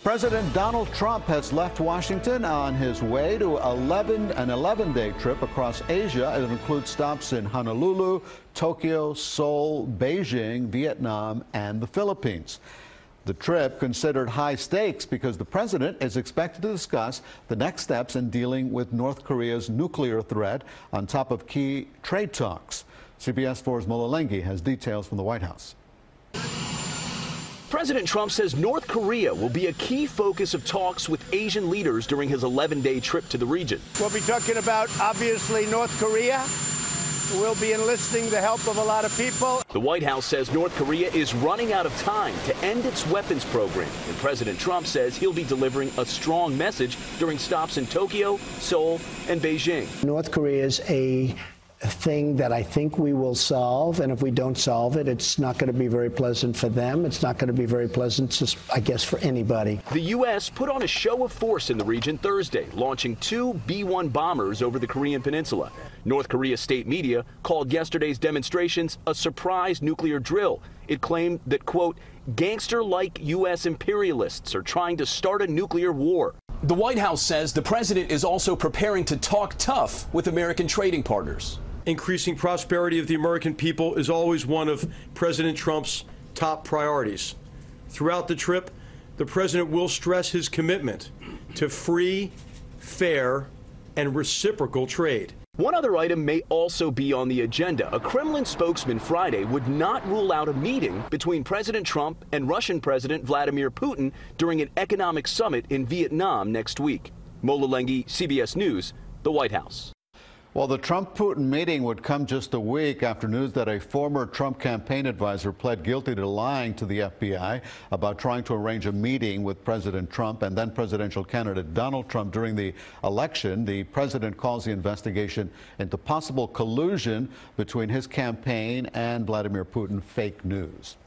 President Donald Trump has left Washington on his way to an 11-day trip across Asia. It includes stops in Honolulu, Tokyo, Seoul, Beijing, Vietnam, and the Philippines. The trip considered high stakes because the president is expected to discuss the next steps in dealing with North Korea's nuclear threat on top of key trade talks. CBS 4's Molalenghi has details from the White House. President Trump says North Korea will be a key focus of talks with Asian leaders during his 11-day trip to the region. We'll be talking about, obviously, North Korea. We'll be enlisting the help of a lot of people. The White House says North Korea is running out of time to end its weapons program, and President Trump says he'll be delivering a strong message during stops in Tokyo, Seoul, and Beijing. North Korea is a thing that I think we will solve, and if we don't solve it, it's not going to be very pleasant for them. It's not going to be very pleasant, I guess, for anybody. The U.S. put on a show of force in the region Thursday, launching 2 B-1 bombers over the Korean peninsula. North Korea state media called yesterday's demonstrations a surprise nuclear drill. It claimed that, quote, gangster-like U.S. imperialists are trying to start a nuclear war. The White House says the president is also preparing to talk tough with American trading partners. Increasing prosperity of the American people is always one of President Trump's top priorities. Throughout the trip, the president will stress his commitment to free, fair, and reciprocal trade. One other item may also be on the agenda. A Kremlin spokesman Friday would not rule out a meeting between President Trump and Russian President Vladimir Putin during an economic summit in Vietnam next week. Molalenghi, CBS News, the White House. Well, the Trump-Putin meeting would come just a week after news that a former Trump campaign advisor pled guilty to lying to the FBI about trying to arrange a meeting with President Trump and then presidential candidate Donald Trump during the election. The president calls the investigation into possible collusion between his campaign and Vladimir Putin fake news.